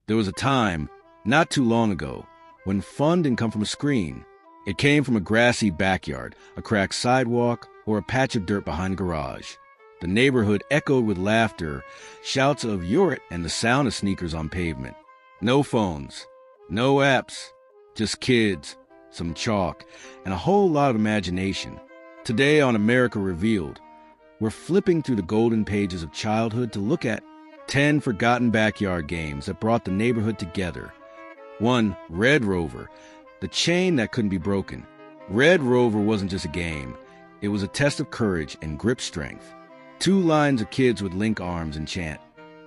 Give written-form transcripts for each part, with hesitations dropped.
There was a time, not too long ago, when fun didn't come from a screen. It came from a grassy backyard, a cracked sidewalk, or a patch of dirt behind a garage. The neighborhood echoed with laughter, shouts of "you're it," and the sound of sneakers on pavement. No phones, no apps, just kids, some chalk, and a whole lot of imagination. Today on America Revealed, we're flipping through the golden pages of childhood to look at 10 forgotten backyard games that brought the neighborhood together. 1. Red Rover, the chain that couldn't be broken. Red Rover wasn't just a game. It was a test of courage and grip strength. 2 lines of kids would link arms and chant,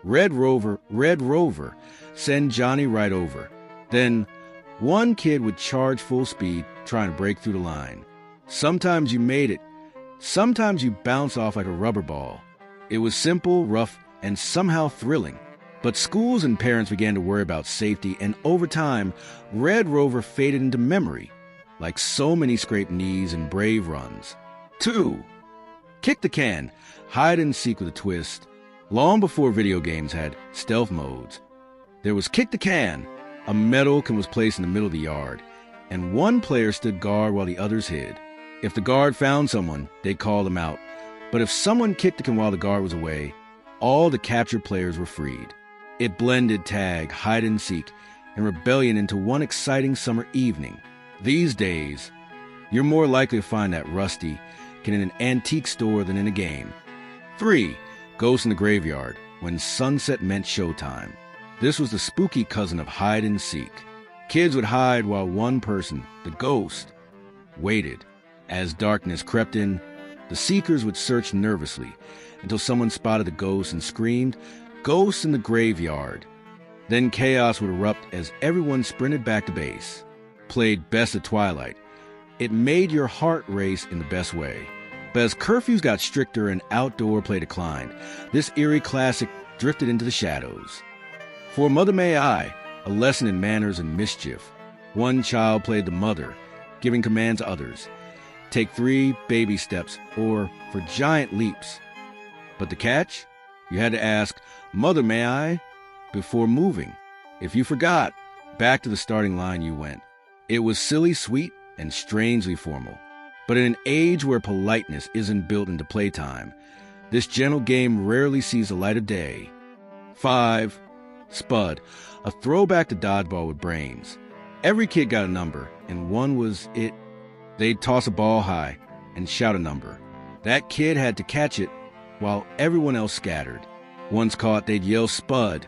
Red Rover, send Johnny right over. Then, one kid would charge full speed, trying to break through the line. Sometimes you made it. Sometimes you bounced off like a rubber ball. It was simple, rough, and somehow thrilling. But schools and parents began to worry about safety, and over time, Red Rover faded into memory, like so many scraped knees and brave runs. 2. Kick the can, hide and seek with a twist. Long before video games had stealth modes, there was Kick the Can. A metal can was placed in the middle of the yard, and one player stood guard while the others hid. If the guard found someone, they'd call them out. But if someone kicked the can while the guard was away, all the captured players were freed. It blended tag, hide and seek, and rebellion into one exciting summer evening. These days, you're more likely to find that rusty can in an antique store than in a game. 3. Ghost in the Graveyard, when sunset meant showtime. This was the spooky cousin of hide and seek. Kids would hide while one person, the ghost, waited. As darkness crept in, the seekers would search nervously until someone spotted the ghost and screamed, "Ghost in the graveyard." Then chaos would erupt as everyone sprinted back to base. Played best of twilight. It made your heart race in the best way. But as curfews got stricter and outdoor play declined, this eerie classic drifted into the shadows. For Mother May I, a lesson in manners and mischief. One child played the mother, giving commands to others. Take 3 baby steps, or for giant leaps. But the catch? You had to ask, "Mother, may I?" before moving. If you forgot, back to the starting line you went. It was silly, sweet, and strangely formal. But in an age where politeness isn't built into playtime, this gentle game rarely sees the light of day. 5. Spud, a throwback to dodgeball with brains. Every kid got a number, and one was it. They'd toss a ball high and shout a number. That kid had to catch it while everyone else scattered. Once caught, they'd yell "Spud"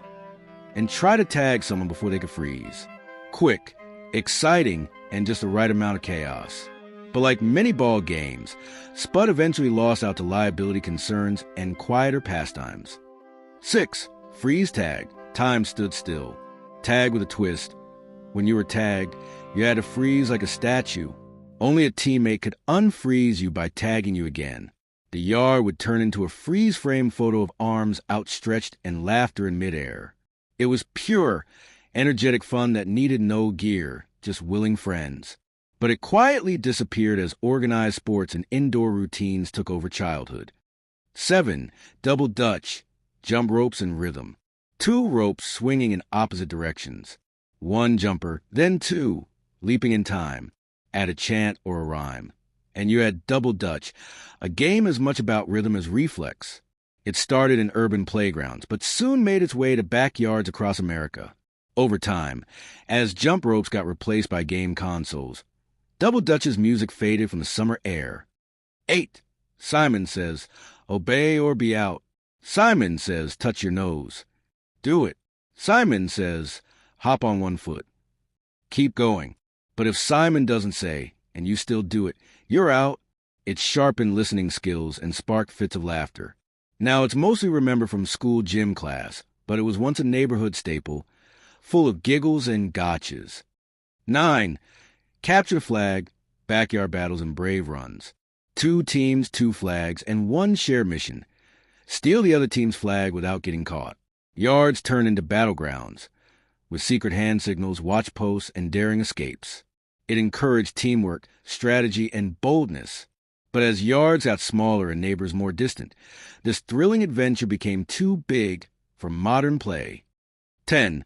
and try to tag someone before they could freeze. Quick, exciting, and just the right amount of chaos. But like many ball games, Spud eventually lost out to liability concerns and quieter pastimes. 6. Freeze tag. Time stood still. Tag with a twist. When you were tagged, you had to freeze like a statue. Only a teammate could unfreeze you by tagging you again. The yard would turn into a freeze-frame photo of arms outstretched and laughter in midair. It was pure, energetic fun that needed no gear, just willing friends. But it quietly disappeared as organized sports and indoor routines took over childhood. 7. Double Dutch, jump ropes and rhythm. 2 ropes swinging in opposite directions. 1 jumper, then 2, leaping in time, add a chant or a rhyme. And you had Double Dutch, a game as much about rhythm as reflex. It started in urban playgrounds, but soon made its way to backyards across America. Over time, as jump ropes got replaced by game consoles, Double Dutch's music faded from the summer air. 8. Simon Says, obey or be out. Simon Says, touch your nose. Do it. Simon Says, hop on 1 foot. Keep going. But if Simon doesn't say, and you still do it, you're out. It sharpened listening skills and sparked fits of laughter. Now it's mostly remembered from school gym class, but it was once a neighborhood staple, full of giggles and gotchas. 9. Capture the flag, backyard battles, and brave runs. 2 teams, 2 flags, and 1 shared mission. Steal the other team's flag without getting caught. Yards turn into battlegrounds, with secret hand signals, watch posts, and daring escapes. It encouraged teamwork, strategy, and boldness. But as yards got smaller and neighbors more distant, this thrilling adventure became too big for modern play. 10.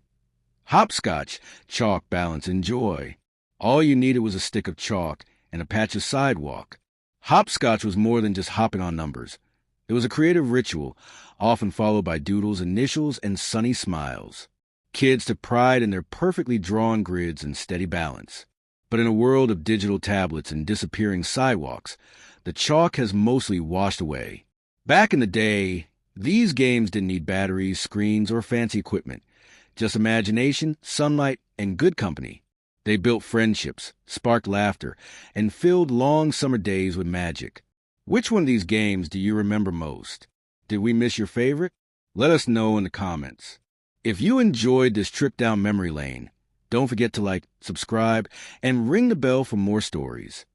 Hopscotch, chalk, balance, and joy. All you needed was a stick of chalk and a patch of sidewalk. Hopscotch was more than just hopping on numbers. It was a creative ritual, often followed by doodles, initials, and sunny smiles. Kids took pride in their perfectly drawn grids and steady balance. But in a world of digital tablets and disappearing sidewalks, the chalk has mostly washed away. Back in the day, these games didn't need batteries, screens, or fancy equipment. Just imagination, sunlight, and good company. They built friendships, sparked laughter, and filled long summer days with magic. Which one of these games do you remember most? Did we miss your favorite? Let us know in the comments. If you enjoyed this trip down memory lane, don't forget to like, subscribe, and ring the bell for more stories.